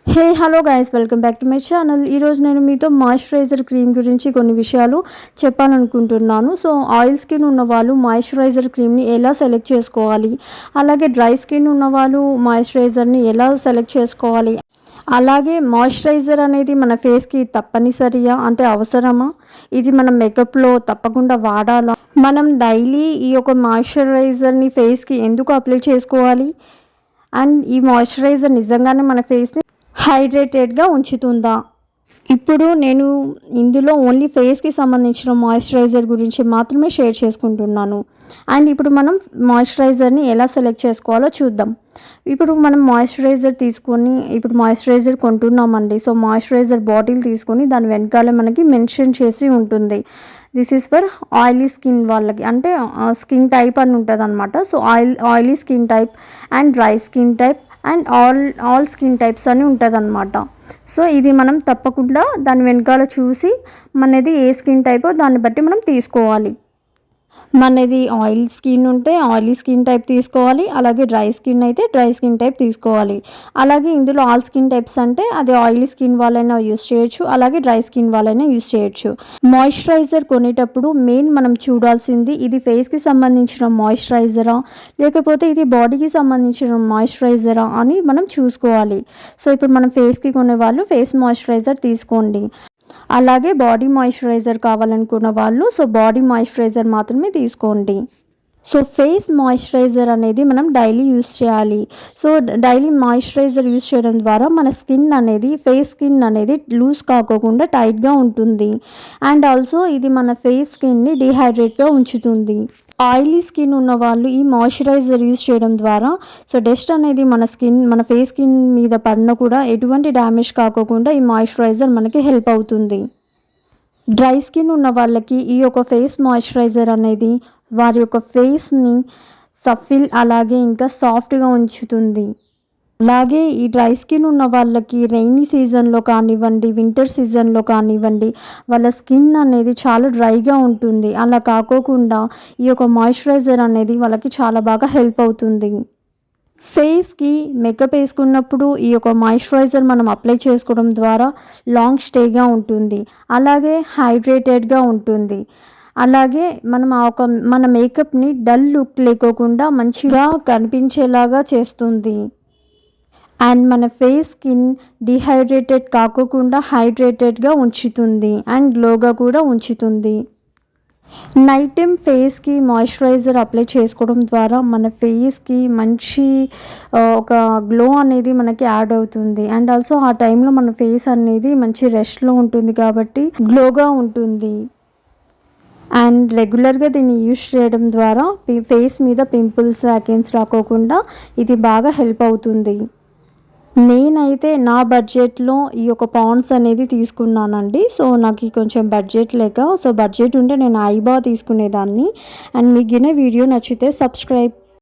Hey hello guys, welcome back to my channel. ఈరోజు నేను మీతో మాయిశ్చరైజర్ క్రీమ్ గురించి కొన్ని విషయాలు చెప్పాలనుకుంటున్నాను. సో ఆయిల్ స్కిన్ ఉన్న వాళ్ళు మాయిశ్చరైజర్ క్రీమ్ని ఎలా సెలెక్ట్ చేసుకోవాలి, అలాగే డ్రై స్కిన్ ఉన్న వాళ్ళు మాయిశ్చరైజర్ని ఎలా సెలెక్ట్ చేసుకోవాలి, అలాగే మాయిశ్చరైజర్ అనేది మన ఫేస్కి తప్పనిసరిగా అంటే అవసరమా, ఇది మనం మేకప్లో తప్పకుండా వాడాలా, మనం డైలీ ఈ యొక్క మాయిశ్చరైజర్ని ఫేస్కి ఎందుకు అప్లై చేసుకోవాలి, అండ్ ఈ మాయిశ్చరైజర్ నిజంగానే మన ఫేస్ని హైడ్రేటెడ్గా ఉంచుతుందా. ఇప్పుడు నేను ఇందులో ఓన్లీ ఫేస్కి సంబంధించిన మాయిశ్చరైజర్ గురించి మాత్రమే షేర్ చేసుకుంటున్నాను. అండ్ ఇప్పుడు మనం మాయిశ్చరైజర్ని ఎలా సెలెక్ట్ చేసుకోవాలో చూద్దాం. ఇప్పుడు మనం మాయిశ్చరైజర్ తీసుకొని ఇప్పుడు మాయిశ్చరైజర్ కొంటున్నామండి. సో మాయిశ్చరైజర్ బాటిల్ తీసుకొని దాని వెనకాల మనకి మెన్షన్ చేసి ఉంటుంది, this is for oily skin వాళ్ళకి, అంటే స్కిన్ టైప్ అని ఉంటుంది అనమాట. So oily skin type and dry skin type and all skin types అని ఉంటుంది అనమాట. సో ఇది మనం తప్పకుండా దాని వెనకాల చూసి మనది ఏ స్కిన్ టైపో దాన్ని బట్టి మనం తీసుకోవాలి. మనది ఆయిల్ స్కిన్ ఉంటే ఆయిలీ స్కిన్ టైప్ తీసుకోవాలి, అలాగే డ్రై స్కిన్ అయితే డ్రై స్కిన్ టైప్ తీసుకోవాలి. అలాగే ఇందులో ఆల్ స్కిన్ టైప్స్ అంటే అది ఆయిలీ స్కిన్ వాళ్ళైనా యూస్ చేయొచ్చు, అలాగే డ్రై స్కిన్ వాళ్ళైనా యూస్ చేయొచ్చు. మాయిశ్చరైజర్ కొనేటప్పుడు మెయిన్ మనం చూడాల్సింది ఇది ఫేస్కి సంబంధించిన మాయిశ్చరైజరా లేకపోతే ఇది బాడీకి సంబంధించిన మాయిశ్చరైజరా అని మనం చూసుకోవాలి. సో ఇప్పుడు మనం ఫేస్కి కొనే వాళ్ళు ఫేస్ మాయిశ్చరైజర్ తీసుకోండి. అలాగే బాడీ మాయిశ్చరైజర్ కావాలనుకున్న వాళ్ళు సో బాడీ మాయిశ్చరైజర్ మాత్రమే తీసుకోండి. సో ఫేస్ మాయిశ్చరైజర్ అనేది మనం డైలీ యూస్ చేయాలి. సో డైలీ మాయిశ్చరైజర్ యూస్ చేయడం ద్వారా మన స్కిన్ అనేది ఫేస్ స్కిన్ అనేది లూజ్ కాకోకుండా టైట్గా ఉంటుంది. అండ్ ఆల్సో ఇది మన ఫేస్ స్కిన్ని డిహైడ్రేట్గా ఉంచుతుంది. ఆయిలీ స్కిన్ ఉన్న వాళ్ళు ఈ మాయిశ్చరైజర్ యూస్ చేయడం ద్వారా సో డస్ట్ అనేది మన ఫేస్ స్కిన్ మీద పడినా కూడా ఎటువంటి డ్యామేజ్ కాకోకుండా ఈ మాయిశ్చరైజర్ మనకి హెల్ప్ అవుతుంది. డ్రై స్కిన్ ఉన్న వాళ్ళకి ఈ యొక్క ఫేస్ మాయిశ్చరైజర్ అనేది వారి యొక్క ఫేస్ని సఫిల్ అలాగే ఇంకా సాఫ్ట్గా ఉంచుతుంది. అలాగే ఈ డ్రై స్కిన్ ఉన్న వాళ్ళకి రెయినీ సీజన్లో కానివ్వండి, వింటర్ సీజన్లో కానివ్వండి, వాళ్ళ స్కిన్ అనేది చాలా డ్రైగా ఉంటుంది. అలా కాకోకుండా ఈ యొక్క మాయిశ్చరైజర్ అనేది వాళ్ళకి చాలా బాగా హెల్ప్ అవుతుంది. ఫేస్కి మేకప్ వేసుకున్నప్పుడు ఈ యొక్క మాయిశ్చరైజర్ మనం అప్లై చేసుకోవడం ద్వారా లాంగ్ స్టేగా ఉంటుంది, అలాగే హైడ్రేటెడ్గా ఉంటుంది. అలాగే మనం మన మేకప్ని డల్ లుక్ లేకోకుండా మంచిగా కనిపించేలాగా చేస్తుంది. అండ్ మన ఫేస్ స్కిన్ డిహైడ్రేటెడ్ కాకోకుండా హైడ్రేటెడ్గా ఉంచుతుంది అండ్ గ్లోగా కూడా ఉంచుతుంది. నైట్ టైం ఫేస్కి మాయిశ్చరైజర్ అప్లై చేసుకోవడం ద్వారా మన ఫేస్కి మంచి ఒక గ్లో అనేది మనకి యాడ్ అవుతుంది. అండ్ ఆల్సో ఆ టైంలో మన ఫేస్ అనేది మంచి రెస్ట్లో ఉంటుంది కాబట్టి గ్లోగా ఉంటుంది. అండ్ రెగ్యులర్గా దీన్ని యూస్ చేయడం ద్వారా ఫేస్ మీద పింపుల్స్ యాకెన్స్ రాకోకుండా ఇది బాగా హెల్ప్ అవుతుంది. నేనైతే నా బడ్జెట్లో ఈ యొక్క పాండ్స్ అనేది తీసుకున్నానండి. సో నాకు కొంచెం బడ్జెట్ లేక, సో బడ్జెట్ ఉంటే నేను ఐబా తీసుకునేదాన్ని. అండ్ మీకు గిన వీడియో నచ్చితే సబ్స్క్రైబ్.